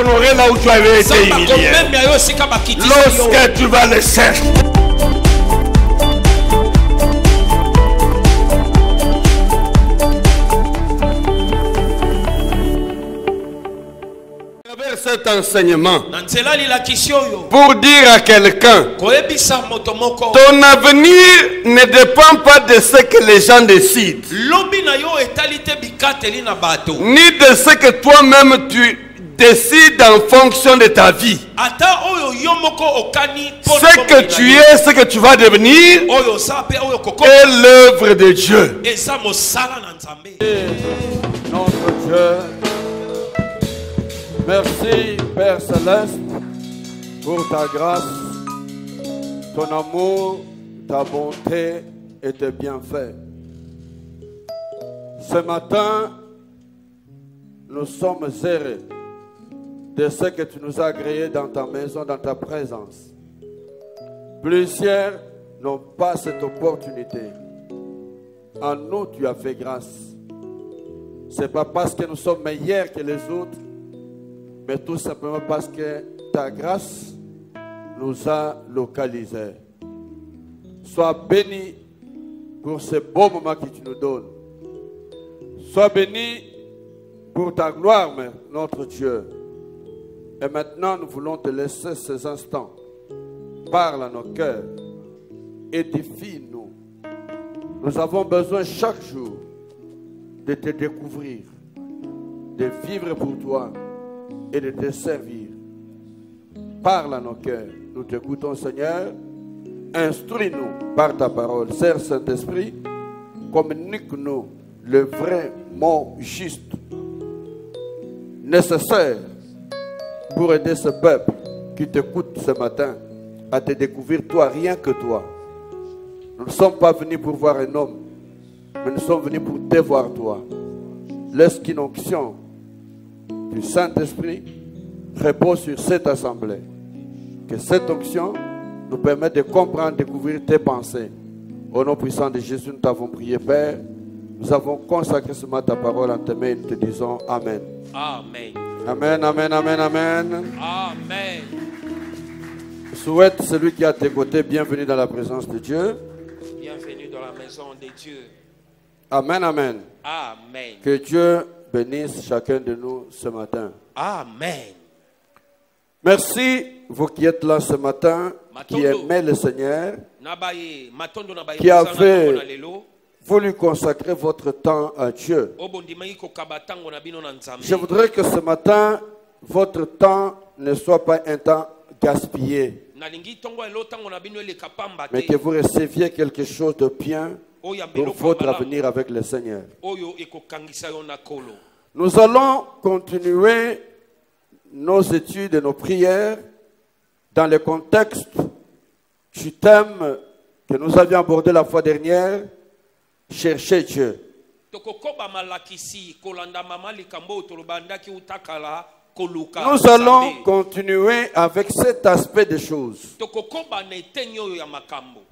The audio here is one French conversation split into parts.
t'honorer là où tu avais été humilié. Lorsque tu vas le chercher. Cet enseignement pour dire à quelqu'un ton avenir ne dépend pas de ce que les gens décident ni de ce que toi-même tu décides en fonction de ta vie. Ce que tu es, ce que tu vas devenir est l'œuvre de Dieu. Notre Dieu, merci Père Céleste pour ta grâce, ton amour, ta bonté et tes bienfaits. Ce matin, nous sommes heureux de ce que tu nous as agréé dans ta maison, dans ta présence. Plusieurs n'ont pas cette opportunité. En nous, tu as fait grâce. Ce n'est pas parce que nous sommes meilleurs que les autres, mais tout simplement parce que ta grâce nous a localisés. Sois béni pour ce beau moment que tu nous donnes. Sois béni pour ta gloire, notre Dieu. Et maintenant, nous voulons te laisser ces instants. Parle à nos cœurs. Édifie-nous. Nous avons besoin chaque jour de te découvrir, de vivre pour toi et de te servir. Parle à nos cœurs. Nous t'écoutons, Seigneur. Instruis-nous par ta parole. Seigneur Saint-Esprit, communique-nous le vrai mot juste, nécessaire pour aider ce peuple qui t'écoute ce matin à te découvrir toi, rien que toi. Nous ne sommes pas venus pour voir un homme, mais nous sommes venus pour te voir toi. Laisse qu'une onction du Saint-Esprit repose sur cette assemblée. Que cette onction nous permette de comprendre, de découvrir tes pensées. Au nom puissant de Jésus, nous t'avons prié, Père. Nous avons consacré ce matin ta parole en tes mains. Nous te disons Amen. Amen. Amen, amen, amen, amen. Amen. Je souhaite celui qui est à tes côtés, bienvenue dans la présence de Dieu. Bienvenue dans la maison de Dieu. Amen, amen. Amen. Que Dieu bénisse chacun de nous ce matin. Amen. Merci, vous qui êtes là ce matin, qui aimez le Seigneur, qui avez voulu consacrer votre temps à Dieu. Je voudrais que ce matin, votre temps ne soit pas un temps gaspillé, mais que vous receviez quelque chose de bien pour votre avenir avec le Seigneur. Nous allons continuer nos études et nos prières dans le contexte du thème que nous avions abordé la fois dernière, chercher Dieu. Nous allons continuer avec cet aspect des choses.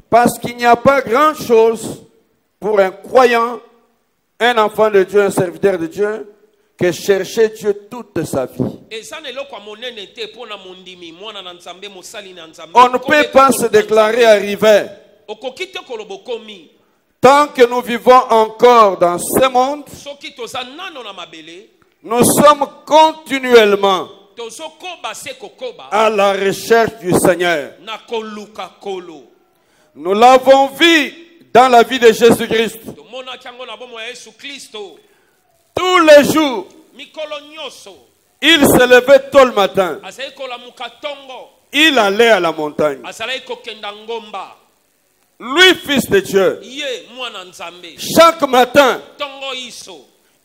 Parce qu'il n'y a pas grand chose pour un croyant, un enfant de Dieu, un serviteur de Dieu, que chercher Dieu toute sa vie. On ne peut pas se déclarer arrivé. Tant que nous vivons encore dans ce monde, nous sommes continuellement à la recherche du Seigneur. Nous l'avons vu dans la vie de Jésus-Christ. Tous les jours, il se levait tôt le matin. Il allait à la montagne. Lui, fils de Dieu, chaque matin,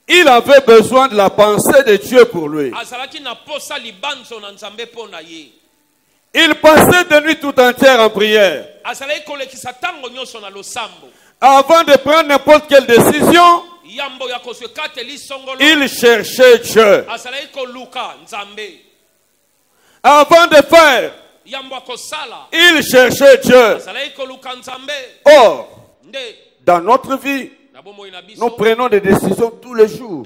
il avait besoin de la pensée de Dieu pour lui. Il passait de nuit tout entière en prière. Avant de prendre n'importe quelle décision, il cherchait Dieu. Avant de faire, il cherchait Dieu. Or, dans notre vie, nous prenons des décisions tous les jours.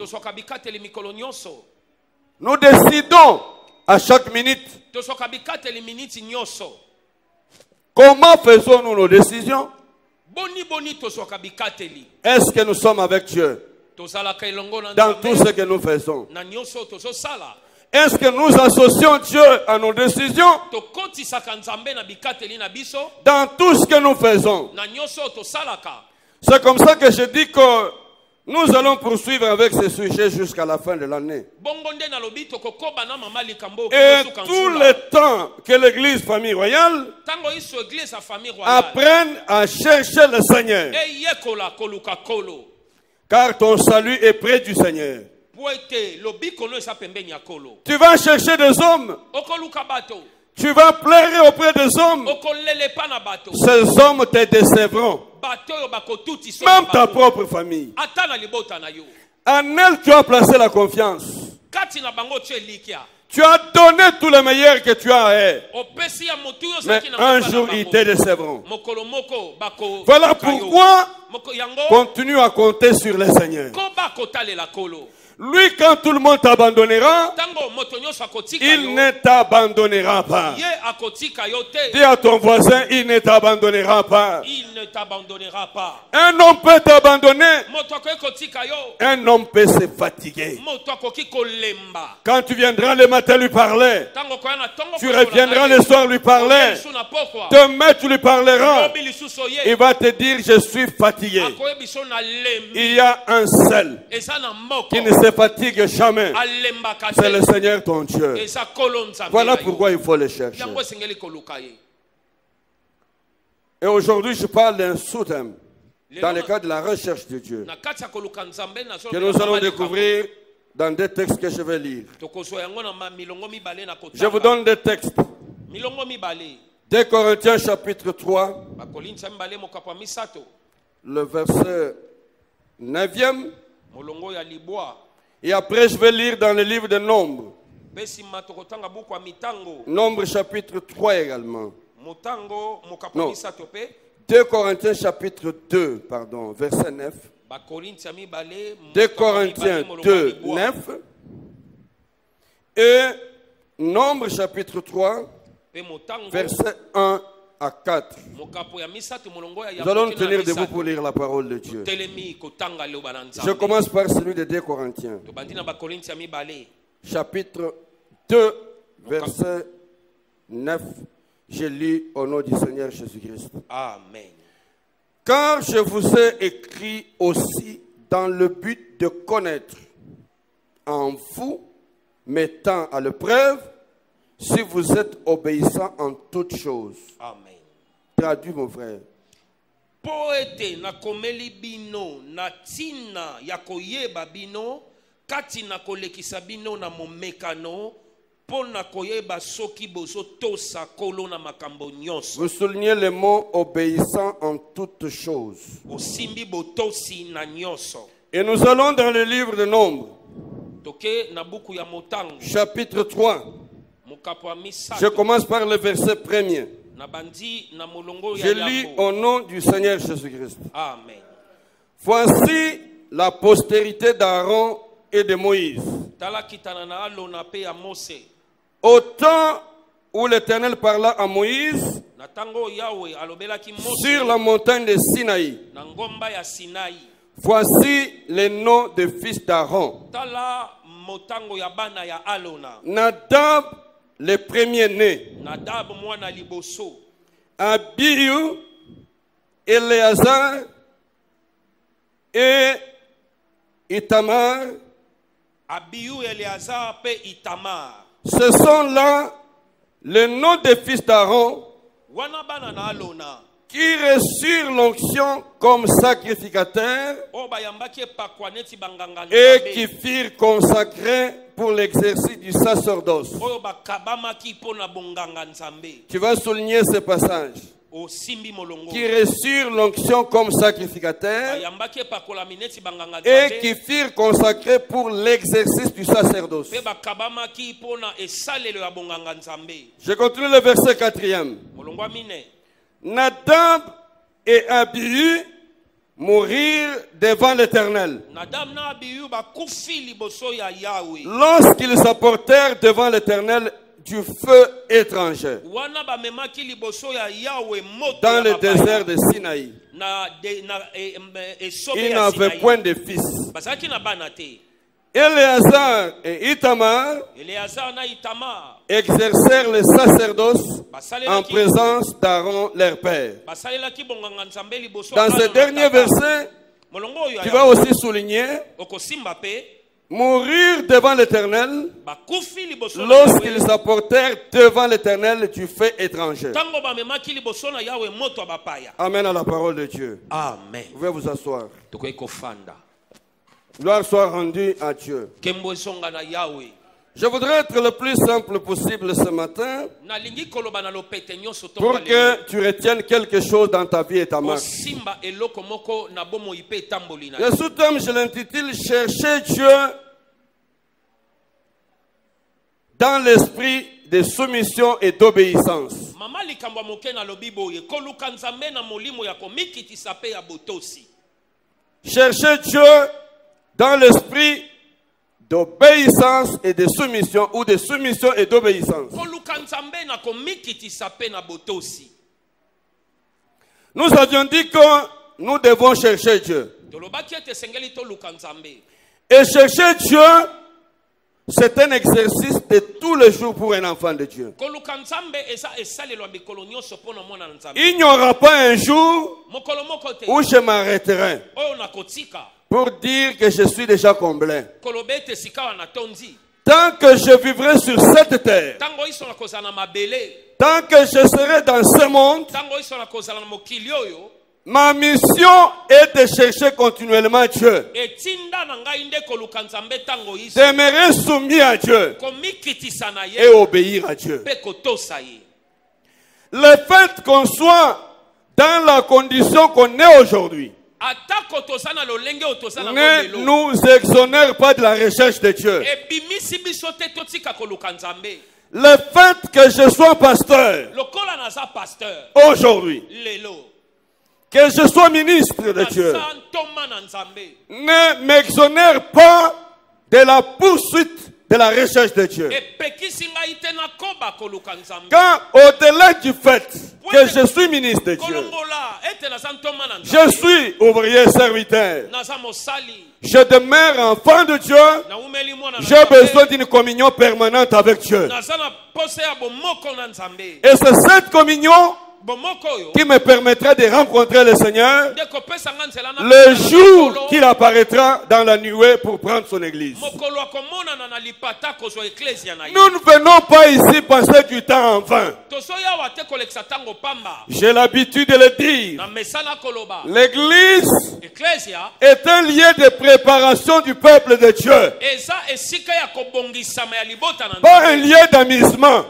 Nous décidons à chaque minute. Comment faisons-nous nos décisions? Est-ce que nous sommes avec Dieu dans tout ce que nous faisons? Est-ce que nous associons Dieu à nos décisions dans tout ce que nous faisons? C'est comme ça que je dis que nous allons poursuivre avec ce sujet jusqu'à la fin de l'année. Et tout le temps que l'église famille royale apprenne à chercher le Seigneur. Car ton salut est près du Seigneur. Tu vas chercher des hommes. Tu vas pleurer auprès des hommes. Ces hommes te décevront. Même ta propre famille. En elle, tu as placé la confiance. Tu as donné tout le meilleur que tu as à elle. Mais un jour, ils te décevront. Voilà pourquoi continue à compter sur le Seigneur. Lui, quand tout le monde t'abandonnera, il ne t'abandonnera pas. Dis à ton voisin, il ne t'abandonnera pas. Un homme peut t'abandonner. Un homme peut se fatiguer. Quand tu viendras le matin lui parler, tu reviendras le soir lui parler. Demain tu lui parleras. Il va te dire, je suis fatigué. Il y a un seul qui ne se fatigue jamais. C'est le Seigneur ton Dieu. Voilà pourquoi il faut le chercher. Et aujourd'hui, je parle d'un sous-thème dans le cadre de la recherche de Dieu que nous allons découvrir dans des textes que je vais lire. Je vous donne des textes. 2 Corinthiens chapitre 3, le verset 9e. Et après, je vais lire dans le livre de Nombre. Nombre chapitre 3 également. Non. 2 Corinthiens chapitre 2, pardon, verset 9. 2 Corinthiens 2, 9. Et Nombre chapitre 3, verset 1 à 4. Nous allons nous tenir debout pour lire la parole de Dieu. Je commence par celui de 2 Corinthiens. Chapitre 2, verset 9. Je lis au nom du Seigneur Jésus-Christ. Amen. Car je vous ai écrit aussi dans le but de connaître en vous, mettant à l'épreuve, si vous êtes obéissant en toutes choses. Amen. Traduis mon frère. Poete na komeli bino na tina ya koyeba bino kati na kolekisa bino na momekano po na koyeba soki bozo tosa kolo na makambo nyonso. Vous soulignez le mot obéissant en toutes choses. Osimbi botosi na nyonso. Et nous allons dans le livre de Nombre. Toke na buku ya motango. Chapitre 3. Je commence par le verset 1er. Je lis au nom du Seigneur Jésus-Christ. Amen. Voici la postérité d'Aaron et de Moïse. Au temps où l'Éternel parla à Moïse sur la montagne de Sinaï. Voici les noms des fils d'Aaron. Nadab, le premier-né. Abihu, Éléazar et Itamar. Abihu, Éléazar et Itamar. Ce sont là les noms des fils d'Aaron qui reçurent l'onction comme sacrificateurs et qui furent consacrés pour l'exercice du sacerdoce. Tu vas souligner ce passage. Qui reçurent l'onction comme sacrificateurs et qui furent consacrés pour l'exercice du sacerdoce. Je continue le verset 4e. Nadab et Abihu mourir devant l'Éternel. Lorsqu'ils s'apportèrent devant l'Éternel du feu étranger dans le désert de Sinaï, ils n'avaient point de fils. Éléazar et Itamar exercèrent le sacerdoce en présence d'Aaron leur père. Dans ce dernier verset, tu vas aussi souligner mourir devant l'Éternel lorsqu'ils s'apportèrent devant l'Éternel du feu étranger. Amen à la parole de Dieu. Amen. Vous pouvez vous asseoir. Gloire soit rendue à Dieu. Je voudrais être le plus simple possible ce matin pour que tu retiennes quelque chose dans ta vie et ta marche. Le sous-thème, je l'intitule « Chercher Dieu dans l'esprit de soumission et d'obéissance ». Chercher Dieu dans l'esprit d'obéissance et de soumission, ou de soumission et d'obéissance. Nous avions dit que nous devons chercher Dieu. Et chercher Dieu, c'est un exercice de tous les jours pour un enfant de Dieu. Il n'y aura pas un jour où je m'arrêterai pour dire que je suis déjà comblé. Tant que je vivrai sur cette terre, tant que je serai dans ce monde, ma mission est de chercher continuellement Dieu, d'aimer soumis à Dieu et obéir à Dieu. Le fait qu'on soit dans la condition qu'on est aujourd'hui ne nous exonère pas de la recherche de Dieu. Le fait que je sois pasteur aujourd'hui, que je sois ministre de Dieu, ne m'exonère pas de la poursuite de la recherche de Dieu. Car au-delà du fait que je suis ministre de Dieu, je suis ouvrier serviteur, je demeure enfant de Dieu, j'ai besoin d'une communion permanente avec Dieu. Et c'est cette communion qui me permettra de rencontrer le Seigneur le jour qu'il apparaîtra dans la nuée pour prendre son église. Nous ne venons pas ici passer du temps en vain. J'ai l'habitude de le dire. L'église est un lieu de préparation du peuple de Dieu, pas un lieu d'amusement.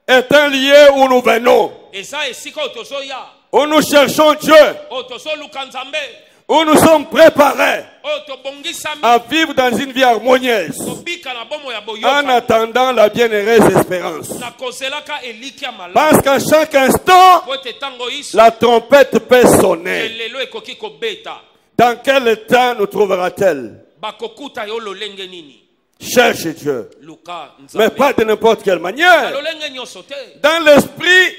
Est un lieu où nous venons, où nous cherchons Dieu, où nous sommes préparés à vivre dans une vie harmonieuse en attendant la bienheureuse espérance. Parce qu'à chaque instant, la trompette peut sonner. Dans quel temps nous trouvera-t-elle? Cherche Dieu, mais pas de n'importe quelle manière, dans l'esprit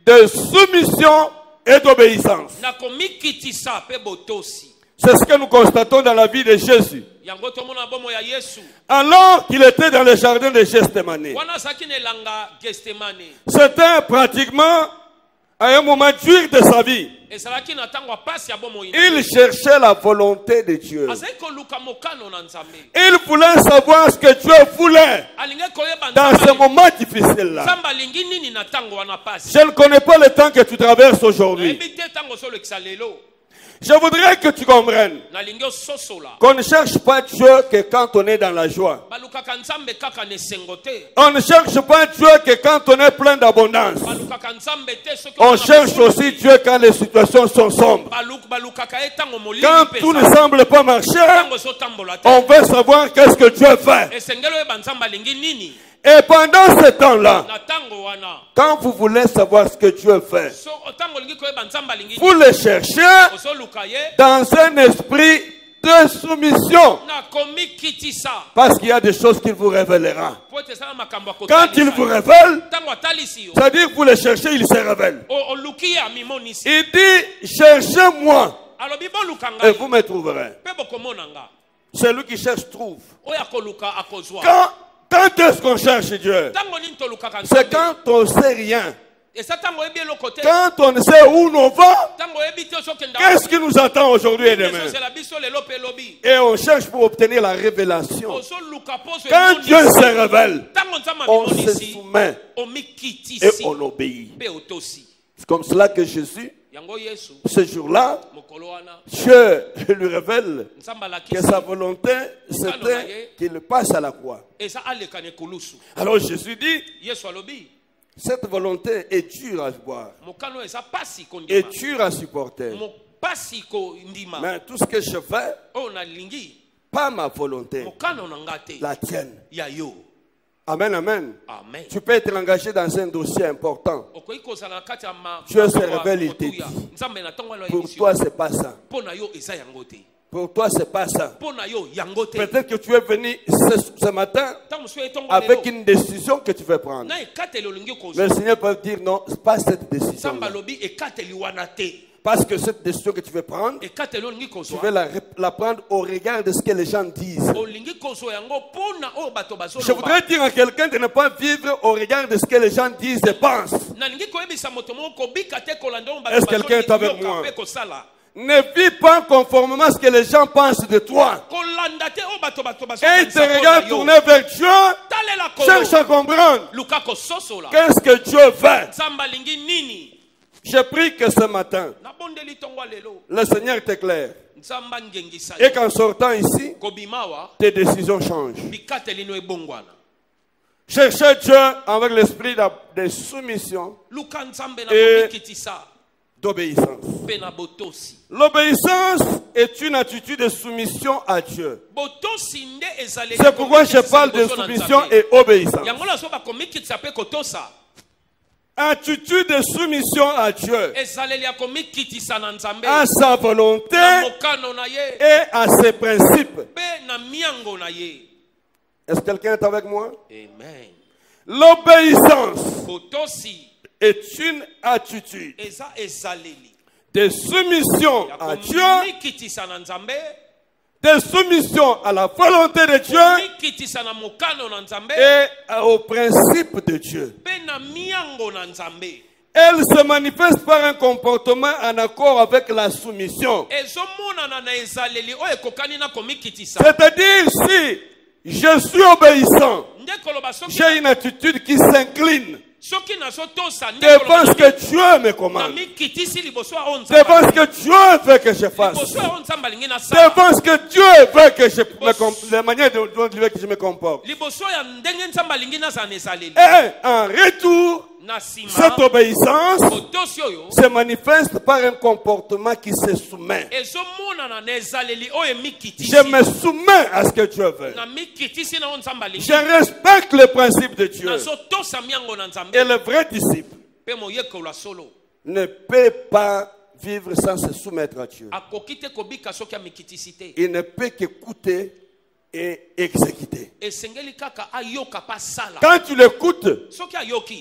de soumission et d'obéissance. C'est ce que nous constatons dans la vie de Jésus. Alors qu'il était dans le jardin de Gethsémani, c'était pratiquement à un moment dur de sa vie. Il cherchait la volonté de Dieu. Il voulait savoir ce que Dieu voulait dans ce moment difficile-là. Je ne connais pas le temps que tu traverses aujourd'hui. Je voudrais que tu comprennes qu'on ne cherche pas Dieu que quand on est dans la joie. On ne cherche pas Dieu que quand on est plein d'abondance. On cherche aussi Dieu quand les situations sont sombres. Quand tout ne semble pas marcher, on veut savoir qu'est-ce que Dieu fait. Et pendant ce temps-là, quand vous voulez savoir ce que Dieu fait, vous le cherchez dans un esprit de soumission. Parce qu'il y a des choses qu'il vous révélera. Quand il vous révèle, c'est-à-dire que vous le cherchez, il se révèle. Il dit, cherchez-moi et vous me trouverez. Celui qui cherche trouve. Quand est-ce qu'on cherche Dieu? C'est quand on ne sait rien. Quand on ne sait où nous va, qu'est-ce qui nous attend aujourd'hui et demain? Et on cherche pour obtenir la révélation. Quand Dieu se révèle, on se soumet et on obéit. C'est comme cela que Jésus, ce jour-là, Dieu lui révèle que sa volonté, c'était qu'il passe à la croix. Alors Jésus dit, cette volonté est dure à voir, est dure à supporter. Mais tout ce que je fais, pas ma volonté, la tienne. Amen, amen. Tu peux être engagé dans un dossier important. Dieu se révèle, il te dit. Pour toi, c'est pas ça. Pour toi, c'est pas ça. Peut-être que tu es venu ce matin avec une décision que tu veux prendre. Mais le Seigneur peut dire non, c'est pas cette décision. Parce que cette décision que tu veux prendre, tu veux la prendre au regard de ce que les gens disent. Je voudrais dire à quelqu'un de ne pas vivre au regard de ce que les gens disent et pensent. Est-ce que quelqu'un est avec moi? Ne vis pas conformément à ce que les gens pensent de toi. Et ils te regardent tourner vers Dieu. Cherche à comprendre. Qu'est-ce que Dieu fait? Je prie que ce matin, le Seigneur t'éclaire. Et qu'en sortant ici, tes décisions changent. Cherchez Dieu avec l'esprit de soumission et d'obéissance. L'obéissance est une attitude de soumission à Dieu. C'est pourquoi je parle de soumission et obéissance. Attitude de soumission à Dieu, à sa volonté et à ses principes. Est-ce que quelqu'un est avec moi? Amen. L'obéissance est une attitude de soumission à Dieu, de soumission à la volonté de Dieu et au principe de Dieu. Elle se manifeste par un comportement en accord avec la soumission. C'est-à-dire, si je suis obéissant, j'ai une attitude qui s'incline devant ce que Dieu me commande, devant ce que Dieu veut que je fasse, devant ce que Dieu veut que la manière dont il veut que je me comporte. Et en retour, cette obéissance se manifeste par un comportement qui se soumet. Je me soumets à ce que Dieu veut. Je respecte le principe de Dieu. Et le vrai disciple ne peut pas vivre sans se soumettre à Dieu. Il ne peut qu'écouter et exécuter. Quand tu l'écoutes,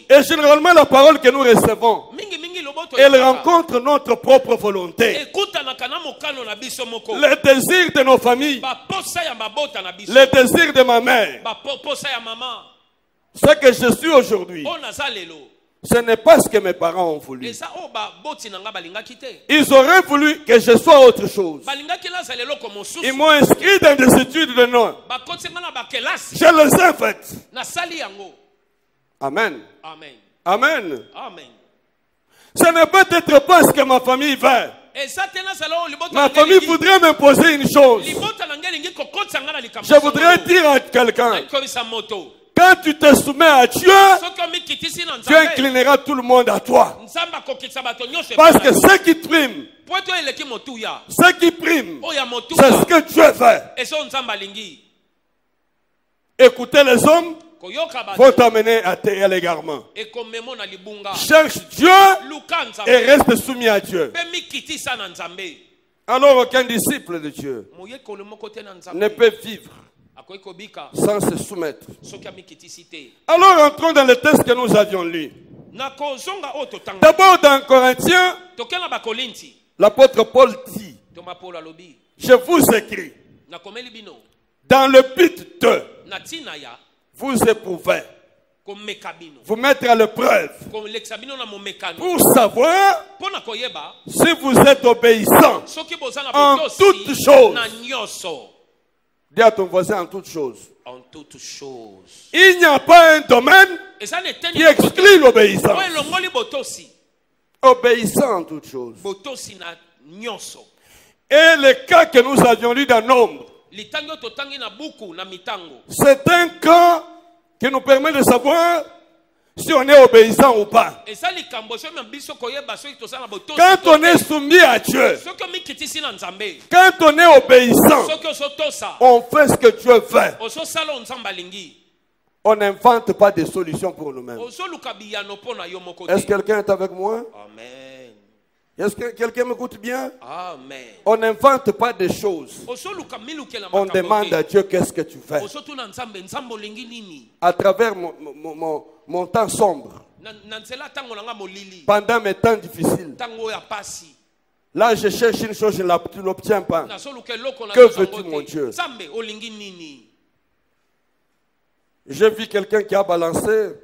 et généralement la parole que nous recevons, elle rencontre notre propre volonté, le désir de nos familles, le désir de ma mère. Ce que je suis aujourd'hui, ce n'est pas ce que mes parents ont voulu. Ils auraient voulu que je sois autre chose. Ils m'ont inscrit dans des études de nom. Je les ai faites. Amen. Amen. Amen. Ce n'est peut-être pas ce que ma famille veut. Ma famille voudrait m'imposer une chose. Je voudrais dire à quelqu'un, quand tu te soumets à Dieu, tu inclineras tout le monde à toi. Parce que ce qui prime, c'est ce que Dieu fait. Écoutez les hommes vont t'amener à l'égarement. Cherche Dieu et reste soumis à Dieu. Alors aucun disciple de Dieu ne peut vivre sans se soumettre. Alors entrons dans le texte que nous avions lu. D'abord dans Corinthiens, l'apôtre Paul dit, je vous écris dans le but de vous éprouver, vous mettre à l'épreuve pour savoir si vous êtes obéissant en toutes choses. Dis à ton voisin en toutes choses. Il n'y a pas un domaine qui exclut l'obéissance. Obéissant en toutes choses. Et le cas que nous avions lu dans Nombre, c'est un cas qui nous permet de savoir si on est obéissant ou pas. Quand on est soumis à Dieu, quand on est obéissant, on fait ce que Dieu veut. On n'invente pas de solutions pour nous-mêmes. Est-ce que quelqu'un est avec moi? Amen. Est-ce que quelqu'un m'écoute bien? Amen. On n'invente pas de choses. On demande à Dieu qu'est-ce que tu fais. À travers mon temps sombre, pendant mes temps difficiles, là je cherche une chose, je ne l'obtiens pas. Que veux-tu, mon Dieu? J'ai vu quelqu'un qui a balancé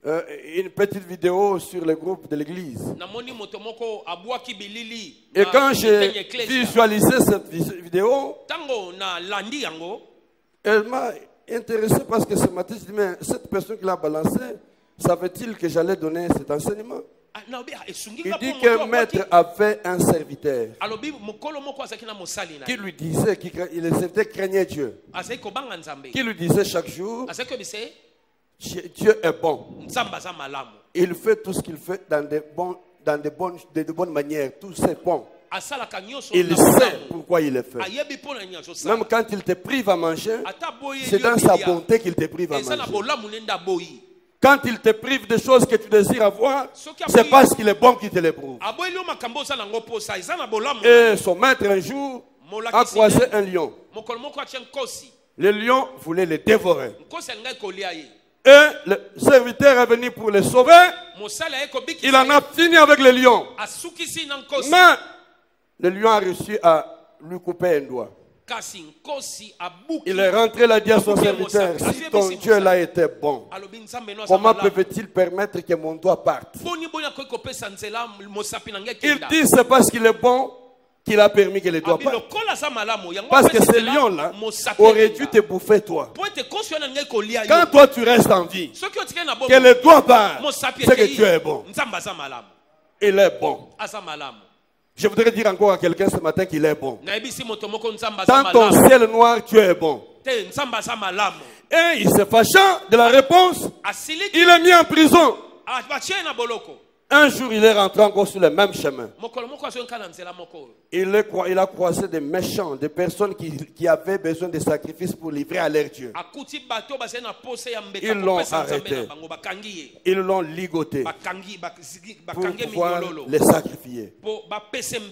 une petite vidéo sur le groupe de l'église. Et quand j'ai visualisé cette vidéo, elle m'a intéressé parce que ce matin, je dis, mais cette personne qui l'a balancé, savait-il que j'allais donner cet enseignement? Il dit que maître avait un serviteur qui lui disait, le serviteur craignait Dieu, qui lui disait chaque jour, Dieu est bon. Il fait tout ce qu'il fait dans de bonnes manières. Tout c'est bon. Il sait pourquoi il le fait. Même quand il te prive à manger, c'est dans sa bonté qu'il te prive à manger. Quand il te prive de choses que tu désires avoir, c'est parce qu'il est bon qu'il te les prouve. Et son maître un jour a croisé un lion. Le lion voulait le dévorer. Et le serviteur est venu pour le sauver. Il en a fini avec le lion. Mais le lion a réussi à lui couper un doigt. Il est rentré, il a dit à son serviteur, si ton Dieu là était bon, comment peut-il permettre que mon doigt parte? Il dit c'est parce qu'il est bon qu'il a permis que les doigts partent. Parce que ce lion-là aurait dû te bouffer toi. Quand toi tu restes en vie, que les doigts partent, c'est que Dieu est bon. Il est bon. Je voudrais dire encore à quelqu'un ce matin qu'il est bon. Dans ton ciel noir, Dieu est bon. Et il se fâcha de la réponse. Il est mis en prison. Un jour, il est rentré encore sur le même chemin. Il a croisé des méchants, des personnes qui avaient besoin de sacrifices pour livrer à leur Dieu. Ils l'ont arrêté. Ils l'ont ligoté pour pouvoir les sacrifier.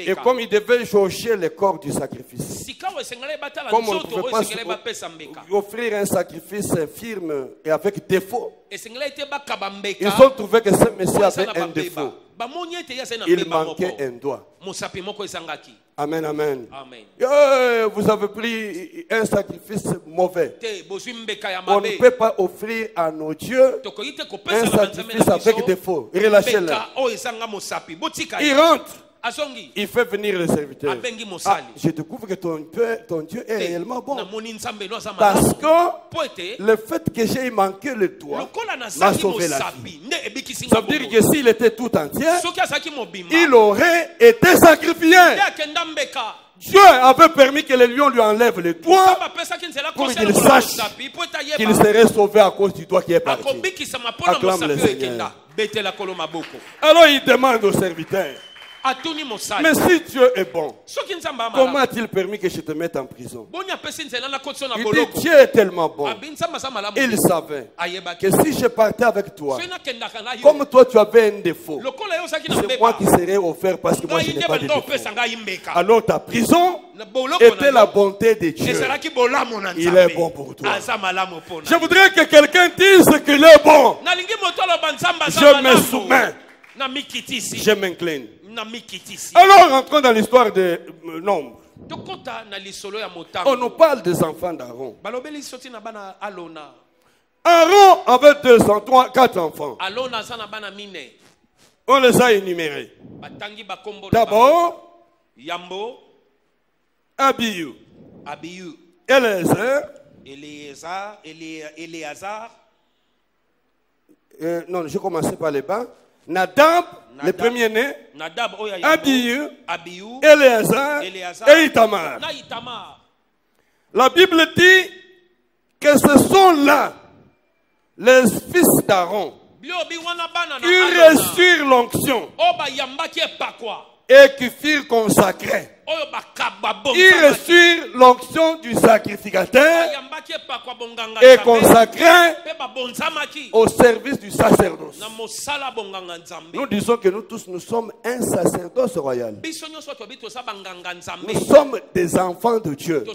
Et comme il devait jauger le corps du sacrifice, comme on ne pouvait pas offrir un sacrifice infirme et avec défaut, ils ont trouvé que ce monsieur avait un défaut. Il manquait un doigt. Amen, amen. Vous avez pris un sacrifice mauvais. On ne peut pas offrir à nos dieux un sacrifice avec défaut. Relâchez-le. Il rentre. Il fait venir le serviteur. Je découvre que ton Dieu est réellement bon. Parce que le fait que j'ai manqué le doigt m'a sauvé la vie. Ça veut dire que s'il était tout entier, il aurait été sacrifié. Dieu avait permis que le lion lui enlève le doigt pour qu'il sache qu'il serait sauvé à cause du doigt qui est parti. Acclame le Seigneur. Alors il demande au serviteur, Mais si Dieu est bon, comment a-t-il permis que je te mette en prison? Il dit Dieu est tellement bon. Il savait que si je partais avec toi, comme toi tu avais un défaut, c'est moi qui serais offert parce que moi je n'ai pas de défaut. Alors ta prison était la bonté de Dieu. Il est bon pour toi. Je voudrais que quelqu'un dise qu'il est bon. Je me soumets. Je m'incline. Alors rentrons dans l'histoire des nombres. On nous parle des enfants d'Aaron. Aaron avait 4 enfants. On les a énumérés. D'abord, Abihu, Éléazar. Non, je commençais par les bas. Nadab, le premier-né, Abihu, Éléazar et Itamar. La Bible dit que ce sont là les fils d'Aaron qui reçurent l'onction et qui furent consacrés. Ils reçurent l'onction du sacrificateur et consacrés au service du sacerdoce. Nous disons que nous tous, nous sommes un sacerdoce royal. Nous sommes des enfants de Dieu.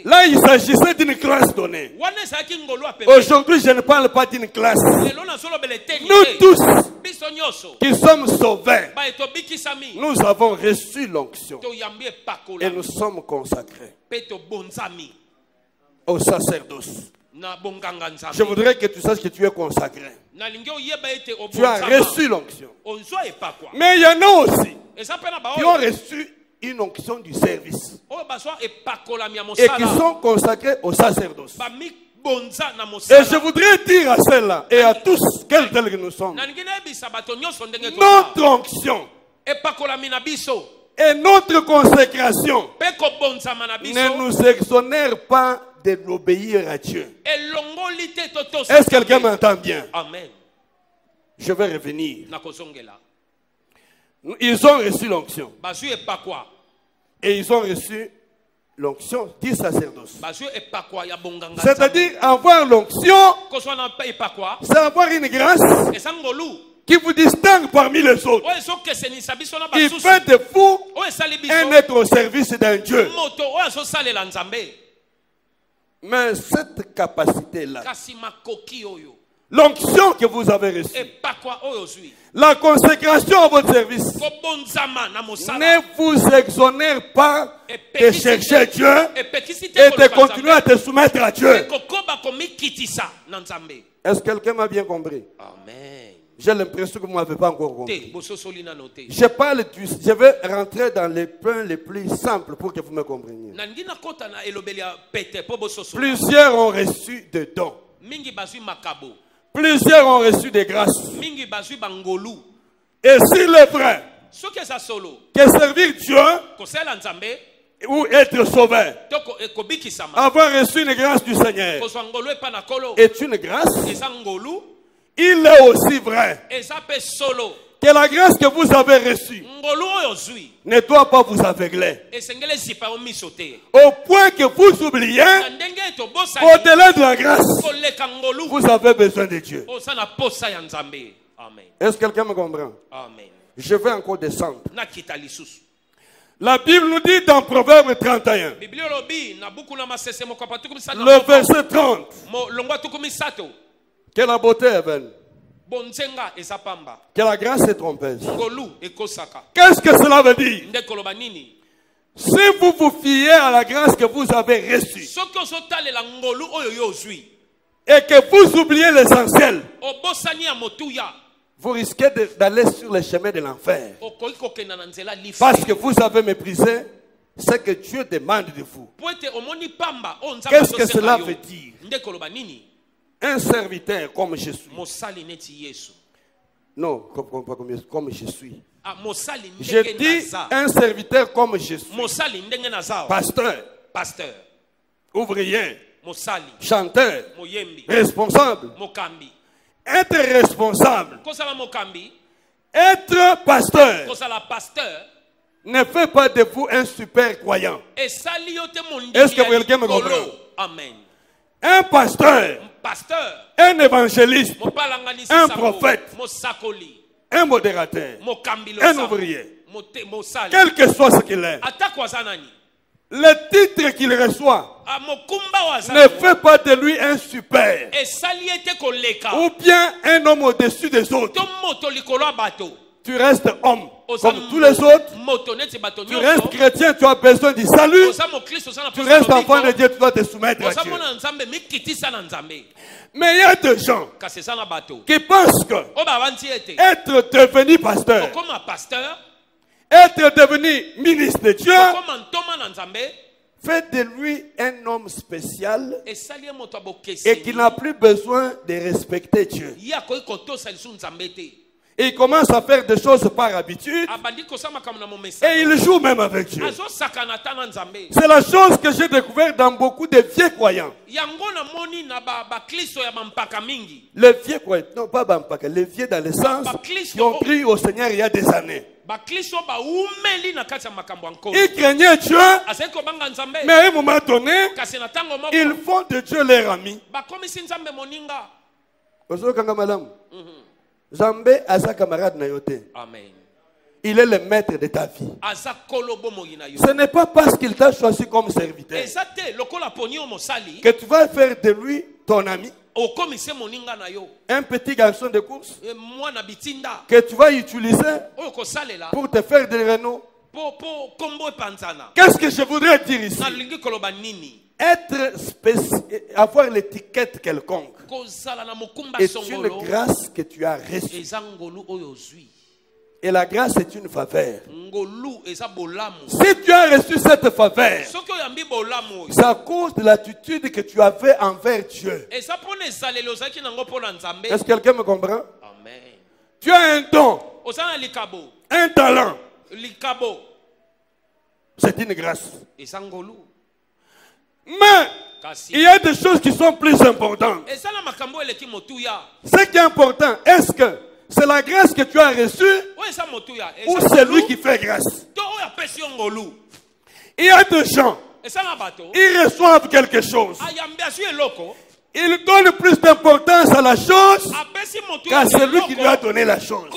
Là, il s'agissait d'une classe donnée. Aujourd'hui, je ne parle pas d'une classe. Nous tous qui sommes sauvés, nous avons reçu l'onction. Et nous sommes consacrés au sacerdoce. Je voudrais que tu saches que tu es consacré. Tu as reçu l'onction. Mais il y en a aussi qui ont reçu une onction du service et qui sont consacrés au sacerdoce. Et je voudrais dire à ceux-là et à tous, quels tels que nous sommes, notre onction et notre consécration ne nous exonère pas de l'obéir à Dieu. Est-ce que quelqu'un m'entend bien? Amen. Je vais revenir. Ils ont reçu l'onction. Et ils ont reçu l'onction du sacerdoce. C'est-à-dire avoir l'onction, c'est avoir une grâce qui vous distingue parmi les autres. Il fait de vous un être au service d'un Dieu. Mais cette capacité-là, l'onction que vous avez reçue, la consécration à votre service, ne vous exonère pas de chercher Dieu et de continuer à te soumettre à Dieu. Est-ce que quelqu'un m'a bien compris? Amen. J'ai l'impression que vous ne m'avez pas encore compris. Je vais rentrer dans les points les plus simples pour que vous me compreniez. Plusieurs ont reçu des dons. Plusieurs ont reçu des grâces. Et s'il est vrai que servir Dieu ou être sauvé, avoir reçu une grâce du Seigneur est une grâce, il est aussi vrai que la grâce que vous avez reçue ne doit pas vous aveugler au point que vous oubliez au-delà de la grâce, vous avez besoin de Dieu. Est-ce que quelqu'un me comprend? Amen. Je vais encore descendre. La Bible nous dit dans Proverbe 31, le verset 30, que la beauté est vaine, que la grâce est trompeuse. Qu'est-ce que cela veut dire? Si vous vous fiez à la grâce que vous avez reçue et que vous oubliez l'essentiel, vous risquez d'aller sur le chemin de l'enfer. Parce que vous avez méprisé ce que Dieu demande de vous. Qu'est-ce que cela veut dire? Un serviteur comme je suis. Non, comme je suis. Je dis un serviteur comme je suis. Pasteur. Ouvrier. Chanteur. Responsable. Être responsable Être pasteur pasteur ne fait pas de vous un super croyant. Est-ce que quelqu'un me comprend? Amen. Un pasteur, un évangéliste, un prophète, un modérateur, un ouvrier, quel que soit ce qu'il est, le titre qu'il reçoit ne fait pas de lui un super ou bien un homme au-dessus des autres. Tu restes homme comme tous les autres. Tu restes chrétien, tu as besoin du salut. Tu restes enfant de Dieu, tu dois te soumettre à Dieu. Mais il y a des gens qui pensent que être devenu pasteur, être devenu ministre de Dieu, fait de lui un homme spécial et qu'il n'a plus besoin de respecter Dieu. Et il commence à faire des choses par habitude. Et il joue même avec Dieu. C'est la chose que j'ai découvert dans beaucoup de vieux croyants. Les vieux croyants, non pas Bampaka, les vieux dans le sens qui ont cru au Seigneur il y a des années. Ils craignaient Dieu, mais à un moment donné, ils font de Dieu leur ami. Zambé a sa camarade Nayote. Amen. Il est le maître de ta vie. Ce n'est pas parce qu'il t'a choisi comme serviteur que tu vas faire de lui ton ami. Un petit garçon de course que tu vas utiliser pour te faire des rénaux. Qu'est-ce que je voudrais dire ici? Avoir l'étiquette quelconque est une grâce que tu as reçue. Et la grâce est une faveur. Si tu as reçu cette faveur, c'est à cause de l'attitude que tu avais envers Dieu. Est-ce que quelqu'un me comprend? Amen. Tu as un don, un talent. C'est une grâce. Mais il y a des choses qui sont plus importantes. Ce qui est important, est-ce que c'est la grâce que tu as reçue ou c'est lui qui fait grâce? Il y a des gens, ils reçoivent quelque chose. Ils donnent plus d'importance à la chose qu'à celui qui lui a donné la chose.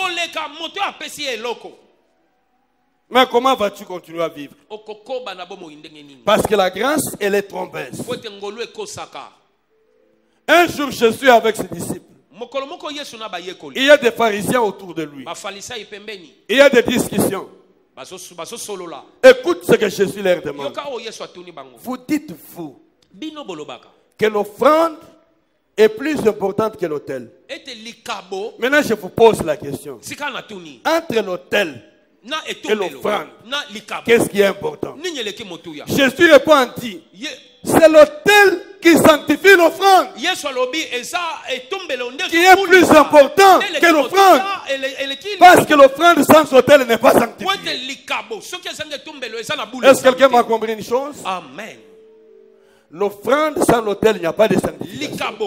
Mais comment vas-tu continuer à vivre? Parce que la grâce, elle est trompeuse. Un jour, je suis avec ses disciples. Il y a des pharisiens autour de lui. Il y a des discussions. Écoute ce que Jésus leur demande. Vous dites-vous que l'offrande est plus importante que l'autel? Maintenant, je vous pose la question. Entre l'autel et l'offrande, qu'est-ce qui est important? Jésus répond en dit, c'est l'autel qui sanctifie l'offrande qui est plus important que l'offrande, parce que l'offrande sans autel n'est pas sanctifiée. Est-ce que quelqu'un m'a compris une chose? Amen. L'offrande sans l'autel, il n'y a pas de sanctification.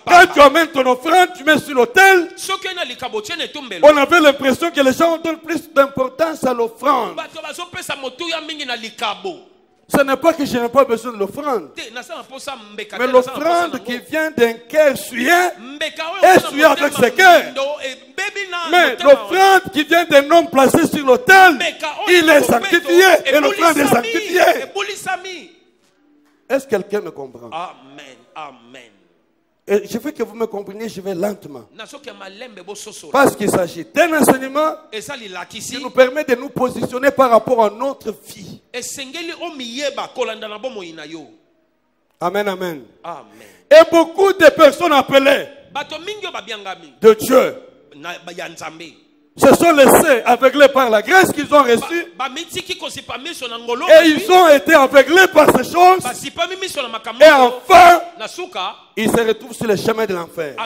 Quand tu amènes ton offrande, tu mets sur l'autel. On avait l'impression que les gens donnent plus d'importance à l'offrande. Ce n'est pas que je n'ai pas besoin de l'offrande, mais l'offrande qui vient d'un cœur souillé est souillé avec ce cœur. Mais l'offrande qui vient d'un homme placé sur l'autel, il est sanctifié et l'offrande est sanctifiée. Est-ce que quelqu'un me comprend? Amen. Amen. Et je veux que vous me compreniez, je vais lentement. Parce qu'il s'agit d'un enseignement qui nous permet de nous positionner par rapport à notre vie. Amen, amen. Et beaucoup de personnes appelées de Dieu se sont laissés aveugler par la grâce qu'ils ont reçue. Et ils ont été aveuglés par ces choses. Et enfin, ils se retrouvent sur le chemin de l'enfer.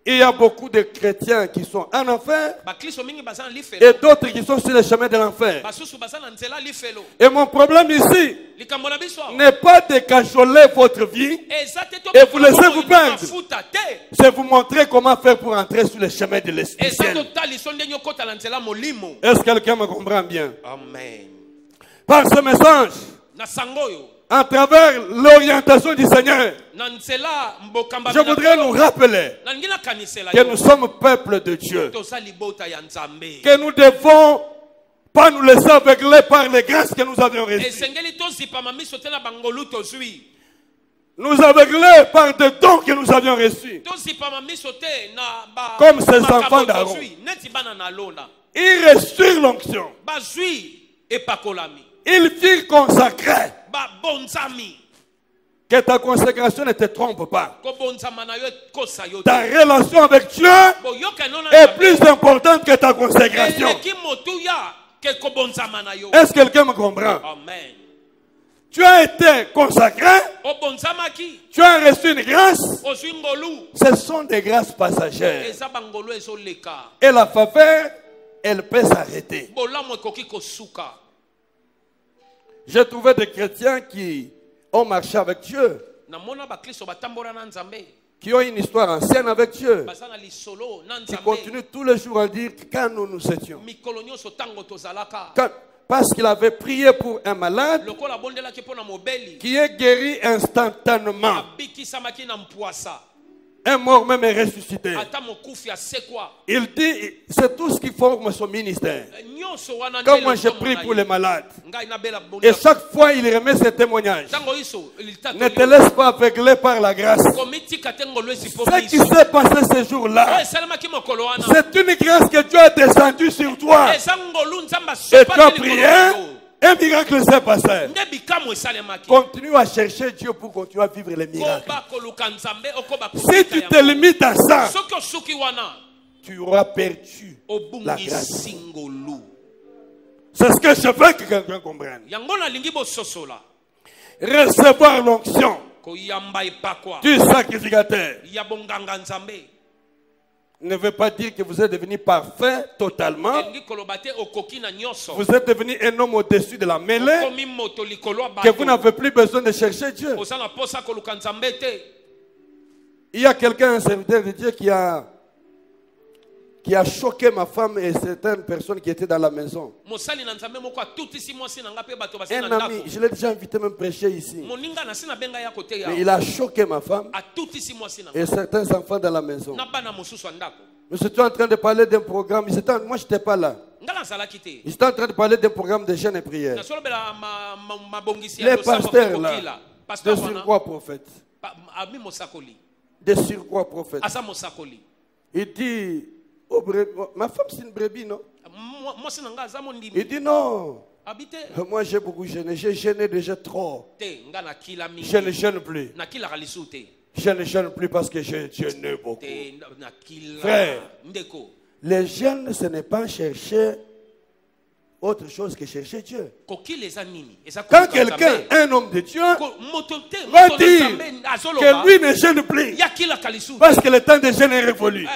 Il y a beaucoup de chrétiens qui sont en enfer et d'autres qui sont sur le chemin de l'enfer. Et mon problème ici n'est pas de cajoler votre vie et vous laisser vous perdre. C'est vous montrer comment faire pour entrer sur le chemin de l'esprit. Est-ce que quelqu'un me comprend bien? Amen. Par ce message, à travers l'orientation du Seigneur, je voudrais nous rappeler que nous sommes peuple de Dieu, que nous ne devons pas nous laisser aveugler par les grâces que nous avions reçues. Nous aveugler par des dons que nous avions reçus, comme ces enfants d'Aaron. Ils reçurent l'onction. Ils firent consacrer. Que ta consécration ne te trompe pas. Ta relation avec Dieu est plus importante que ta consécration. Est-ce que quelqu'un me comprend? Amen. Tu as été consacré. Tu as reçu une grâce. Ce sont des grâces passagères. Et la faveur, elle peut s'arrêter. J'ai trouvé des chrétiens qui ont marché avec Dieu, qui ont une histoire ancienne avec Dieu, qui continuent tous les jours à dire quand nous étions. Parce qu'il avait prié pour un malade qui est guéri instantanément. Un mort même est ressuscité. Il dit, c'est tout ce qui forme son ministère. Comme moi je prie pour les malades. Et chaque fois il remet ses témoignages. Ne te laisse pas aveugler par la grâce. Ce qui s'est passé ce jour-là, c'est une grâce que Dieu a descendue sur toi. Et tu as prié. Un miracle s'est passé. Continue à chercher Dieu pour continuer à vivre les miracles. Si tu te limites à ça, tu auras perdu la grâce. C'est ce que je veux que quelqu'un comprenne. Recevoir l'onction du sacrificateur ne veut pas dire que vous êtes devenu parfait totalement. Vous êtes devenu un homme au-dessus de la mêlée, que vous n'avez plus besoin de chercher Dieu. Il y a quelqu'un, un serviteur de Dieu, qui a choqué ma femme et certaines personnes qui étaient dans la maison. Un ami, je l'ai déjà invité même prêcher ici. Mais il a choqué ma femme et certains enfants dans la maison. Nous étions en train de parler d'un programme. Moi, je n'étais pas là. Ils étaient en train de parler d'un programme de jeûne et prière. Les pasteurs là, de surcroît prophète. De surcroît prophète. Il dit, oh, ma femme c'est une brebis, non? Il dit non. Moi j'ai beaucoup gêné. J'ai gêné déjà trop. Je ne gêne plus. Je ne gêne plus parce que j'ai gêné beaucoup. Frère, les jeunes, ce n'est pas chercher autre chose que chercher Dieu. Quand quelqu'un, un homme de Dieu, va dire que lui ne gêne plus parce que le temps de jeûne est révolu.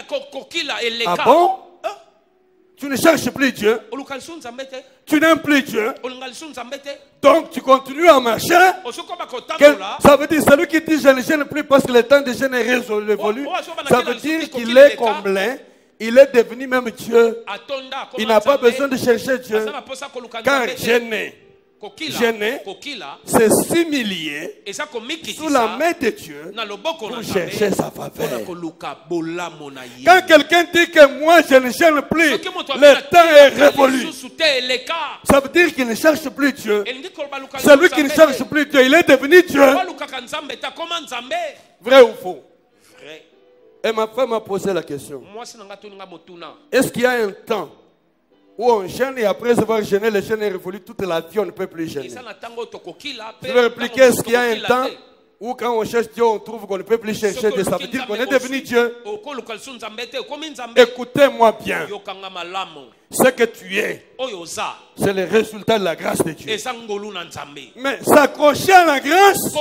Ah bon? Tu ne cherches plus Dieu. Tu n'aimes plus Dieu. Donc tu continues à marcher. Ça veut dire celui qui dit je ne gêne plus parce que le temps de jeûne est révolu. Ça veut dire qu'il est comblé. Il est devenu même Dieu. Il n'a pas besoin de chercher Dieu. Car gêner, c'est s'humilier sous la main de Dieu pour chercher sa faveur. Quand quelqu'un dit que moi je ne gêne plus, le temps est révolu. Ça veut dire qu'il ne cherche plus Dieu. Celui qui ne cherche plus Dieu, il est devenu Dieu. Vrai ou faux? Et ma femme m'a posé la question. Est-ce qu'il y a un temps où on gêne et après avoir gêné, le jeûne est révolu, toute la vie on ne peut plus gêner? Je vais répliquer, est-ce qu'il y a un temps Ou quand on cherche Dieu, on trouve qu'on ne peut plus chercher Dieu. Ça veut dire qu'on est devenu Dieu. Écoutez-moi bien. Ce que tu es, c'est le résultat de la grâce de Dieu. Mais s'accrocher à la grâce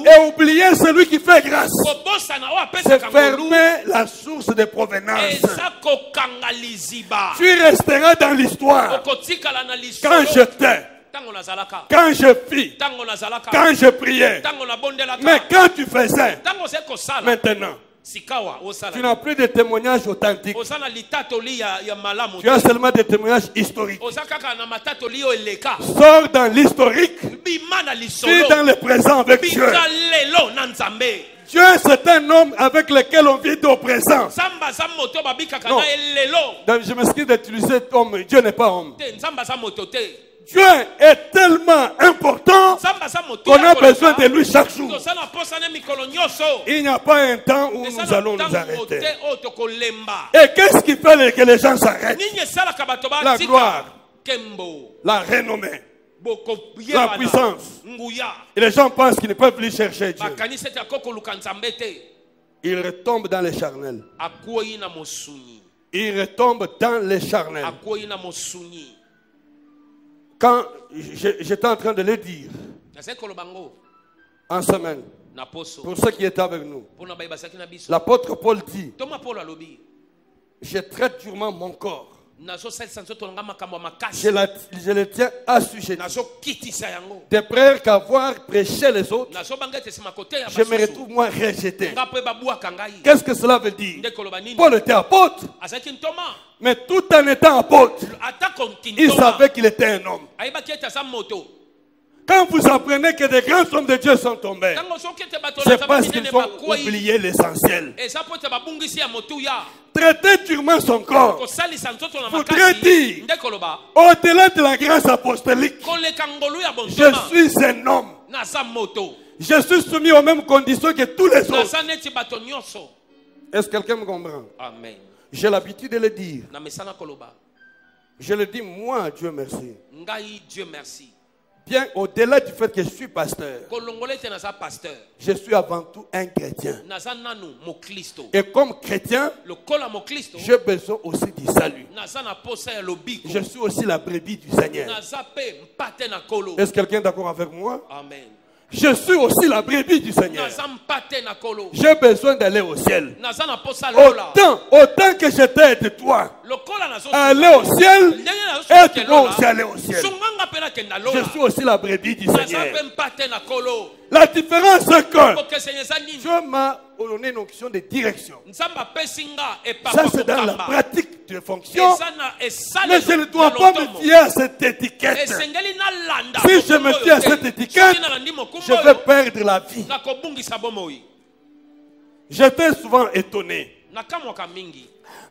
et oublier celui qui fait grâce, c'est fermer la source de provenance. Tu resteras dans l'histoire quand je t'ai, quand je fis, quand je priais. Mais quand tu faisais, maintenant, tu n'as plus de témoignages authentiques. Tu as seulement des témoignages historiques. Sors dans l'historique. Vis dans le présent avec Dieu. Dieu, c'est un homme avec lequel on vit au présent. Non. Donc, je m'excuse d'utiliser homme. Dieu n'est pas homme. Dieu est tellement important qu'on a besoin de lui chaque jour. Il n'y a pas un temps où nous allons nous arrêter. Et qu'est-ce qui fait que les gens s'arrêtent? La gloire, la renommée, la puissance. Et les gens pensent qu'ils ne peuvent plus chercher Dieu. Ils retombent dans les charnels. Ils retombent dans les charnels. Quand j'étais en train de le dire en semaine, pour ceux qui étaient avec nous, l'apôtre Paul dit, je traite durement mon corps. Je le tiens assujetti. De peur qu'avoir prêché les autres, je me retrouve moi rejeté. Qu'est-ce que cela veut dire? Paul était apôtre, mais tout en étant apôtre, il savait qu'il était un homme. Quand vous apprenez que des grands hommes de Dieu sont tombés, c'est parce qu'ils ont oublié l'essentiel. Traiter durement son corps voudrait dire, au-delà de la grâce apostolique, je suis un homme. Je suis soumis aux mêmes conditions que tous les autres. Est-ce que quelqu'un me comprend? Amen. J'ai l'habitude de le dire. Je le dis, moi, Dieu merci. Dieu merci. Bien au-delà du fait que je suis pasteur, je suis avant tout un chrétien. Et comme chrétien, j'ai besoin aussi du salut. Je suis aussi la brebis du Seigneur. Est-ce que quelqu'un est d'accord avec moi? Amen. Je suis aussi la brebis du Seigneur. J'ai besoin d'aller au ciel. Autant que je t'aide de toi à aller au ciel, et tu dois aussi aller au ciel. Je suis aussi la brebis du Seigneur. La différence c'est que Dieu m'a donné une onction de direction. Ça c'est dans la pratique de fonction. Mais je ne dois pas me fier à cette étiquette. Si je me fie à cette étiquette, je vais perdre la vie. J'étais souvent étonné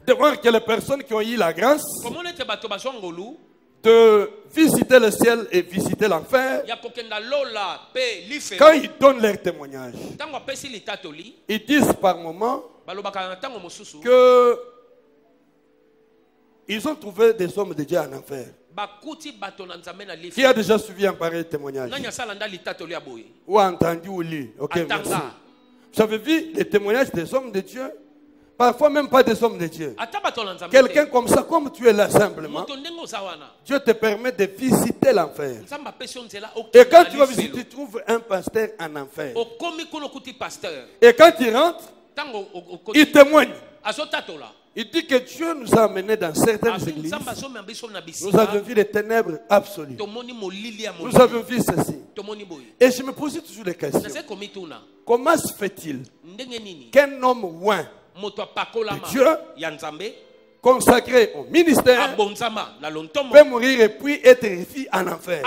de voir que les personnes qui ont eu la grâce de visiter le ciel et visiter l'enfer, quand ils donnent leur témoignage, ils disent par moment que ils ont trouvé des hommes de Dieu en enfer. Qui a déjà suivi un pareil témoignage? Ou entendu ou lu? Ok, merci. Vous avez vu les témoignages des hommes de Dieu? Parfois même pas des hommes de Dieu. Quelqu'un comme ça, comme tu es là simplement, Dieu te permet de visiter l'enfer. Et quand tu vas visiter, tu trouves un pasteur en enfer. Et quand il rentre, il témoigne. Il dit que Dieu nous a amenés dans certaines églises. Nous avons vu les ténèbres absolues. Nous avons vu ceci. Et je me posais toujours des questions. Comment se fait-il qu'un homme loin de Dieu, consacré au ministère, peut mourir et puis être reçu en enfer?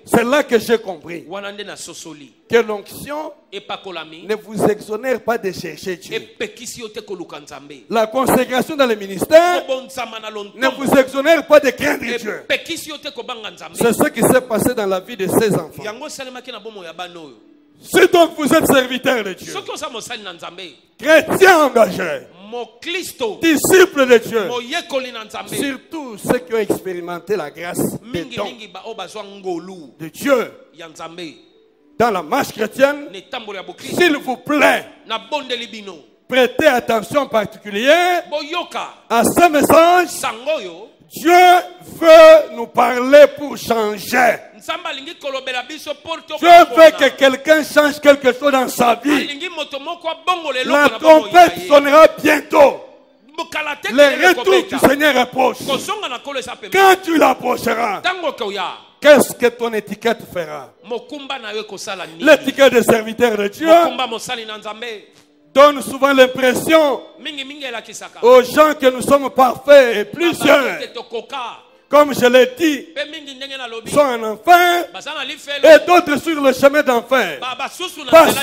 C'est là que j'ai compris que l'onction ne vous exonère pas de chercher Dieu. La consécration dans le ministère ne vous exonère pas de craindre Dieu. C'est ce qui s'est passé dans la vie de ces enfants. Si donc vous êtes serviteur de Dieu, chrétien engagé, disciple de Dieu, surtout ceux qui ont expérimenté la grâce des dons de Dieu, dans la marche chrétienne, s'il vous plaît, prêtez attention particulière à ce message. Dieu veut nous parler pour changer. Dieu veut que quelqu'un change quelque chose dans sa vie. La trompette sonnera bientôt. Le retour du Seigneur approche. Quand tu l'approcheras, qu'est-ce que ton étiquette fera? L'étiquette de serviteur de Dieu donne souvent l'impression aux gens que nous sommes parfaits et plusieurs, comme je l'ai dit, sont en enfer et d'autres sur le chemin d'enfer parce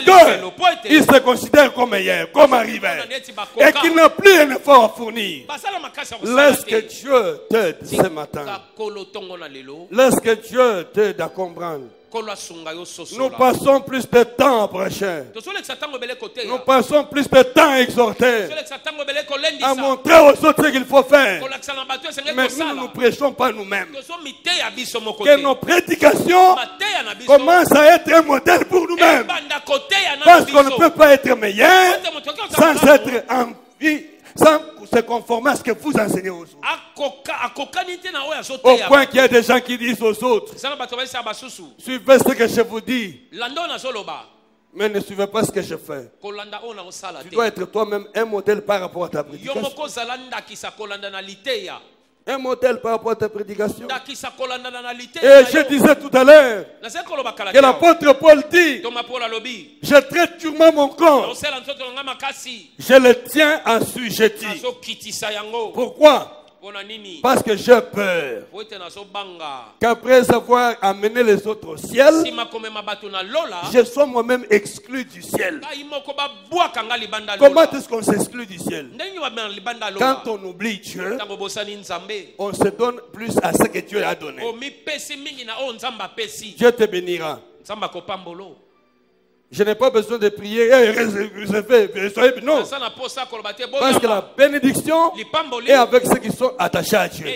qu'ils se considèrent comme meilleurs, comme arrivés et qu'ils n'ont plus un effort à fournir. Laisse que Dieu t'aide ce matin. Laisse que Dieu t'aide à comprendre. Nous passons plus de temps à prêcher. Nous passons plus de temps à exhorter, à montrer aux autres ce qu'il faut faire. Mais nous ne nous prêchons pas nous-mêmes. Que nos prédications commencent à être un modèle pour nous-mêmes. Parce qu'on ne peut pas être meilleur sans être en vie, sans se conformer à ce que vous enseignez aux autres. Au point qu'il y a des gens qui disent aux autres, suivez ce que je vous dis, mais ne suivez pas ce que je fais. Tu dois être toi-même un modèle par rapport à ta prédication. Un modèle par rapport à ta prédication. Et je disais tout à l'heure que l'apôtre Paul dit, je traite durement mon corps, je le tiens assujetti. Pourquoi? Parce que j'ai peur qu'après avoir amené les autres au ciel, je sois moi-même exclu du ciel. Comment est-ce qu'on s'exclut du ciel? Quand on oublie Dieu, on se donne plus à ce que Dieu a donné. Dieu te bénira. Je n'ai pas besoin de prier. Non. Parce que la bénédiction est avec ceux qui sont attachés à Dieu.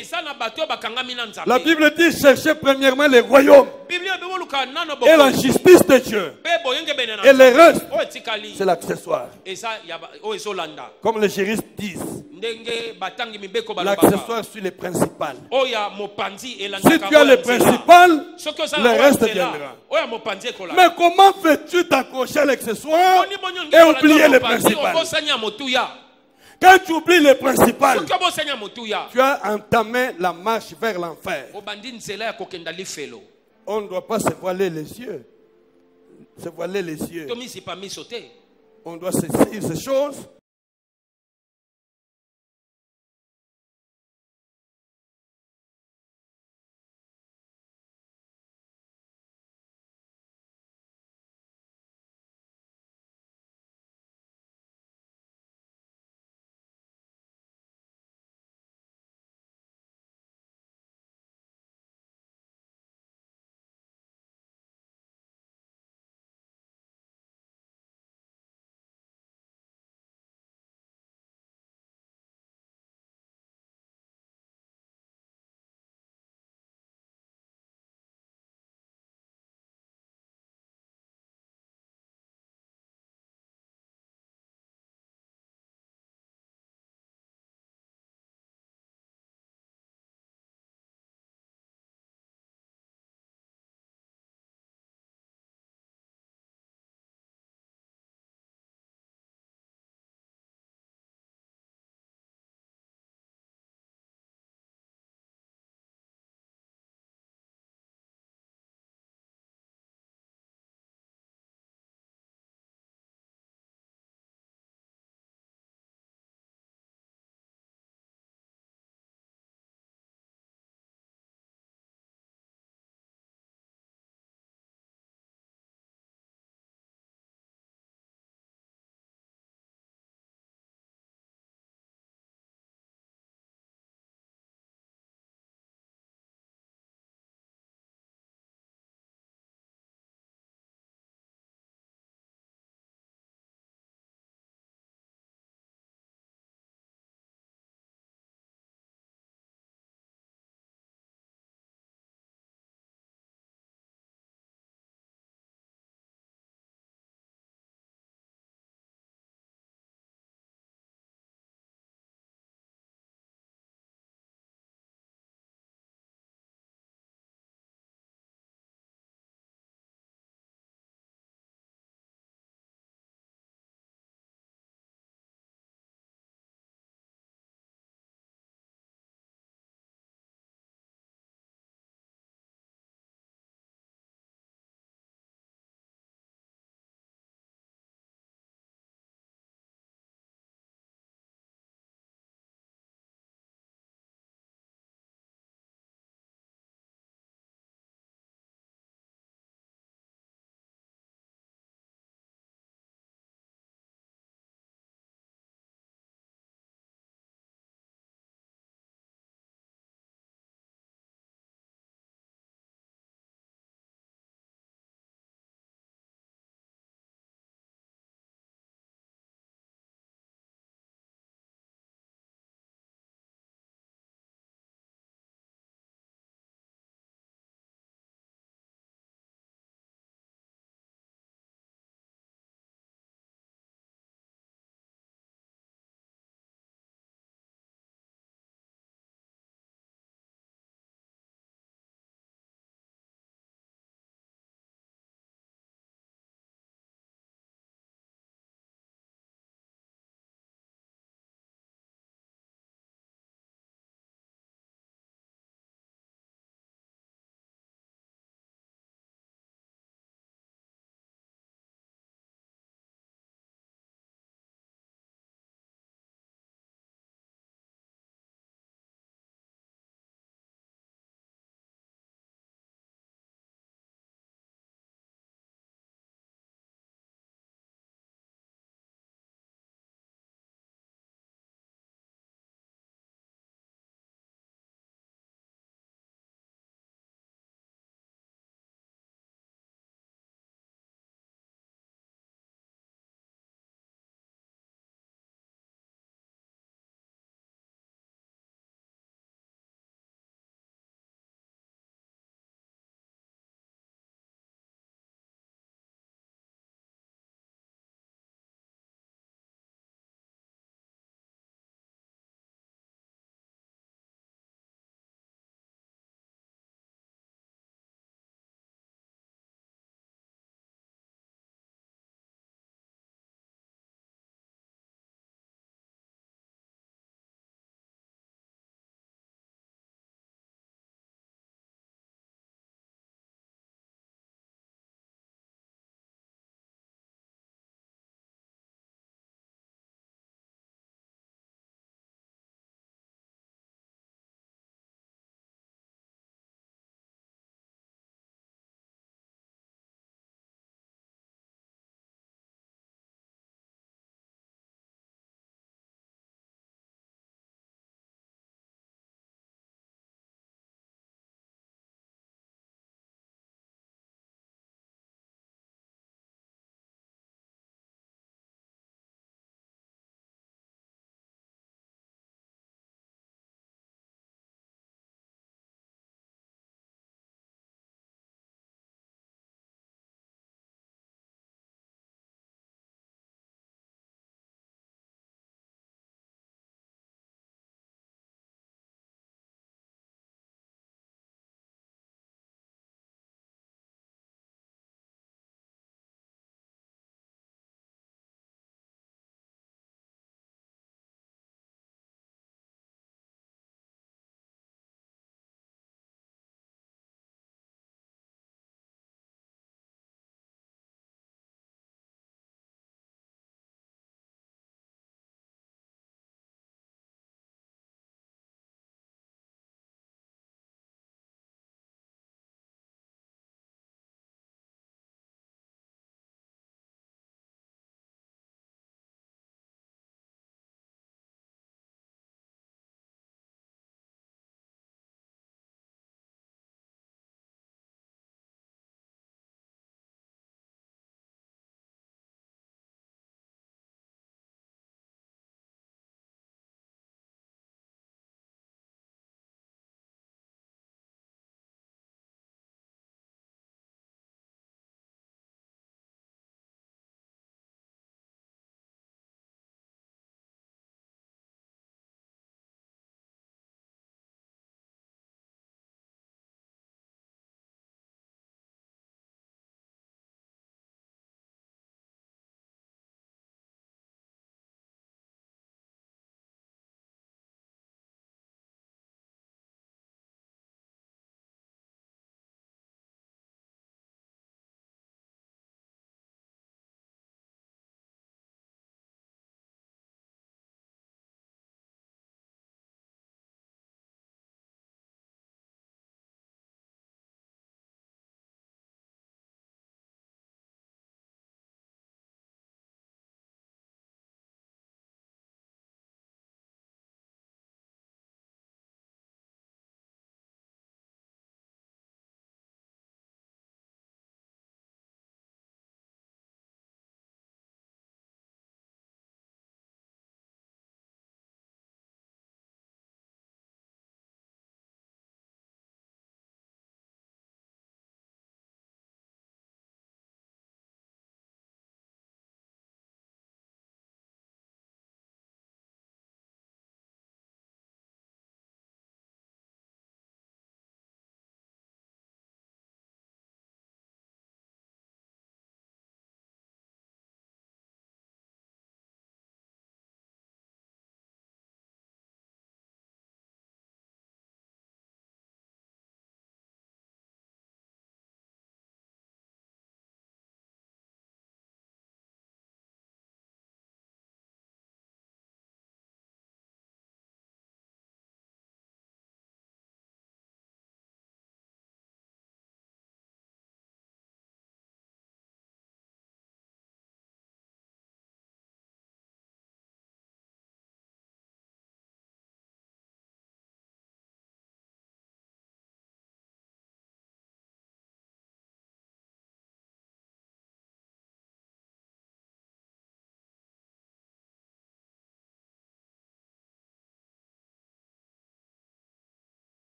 La Bible dit, cherchez premièrement les royaumes et la justice de Dieu. Et le reste, c'est l'accessoire. Comme les juristes disent, l'accessoire suit les principales. Si tu as les principales, le reste viendra. Mais comment fais-tu t'accrocher à l'accessoire et oublier les principales? Quand tu oublies les principales, tu as entamé la marche vers l'enfer. On ne doit pas se voiler les yeux. Se voiler les yeux. On doit saisir ces choses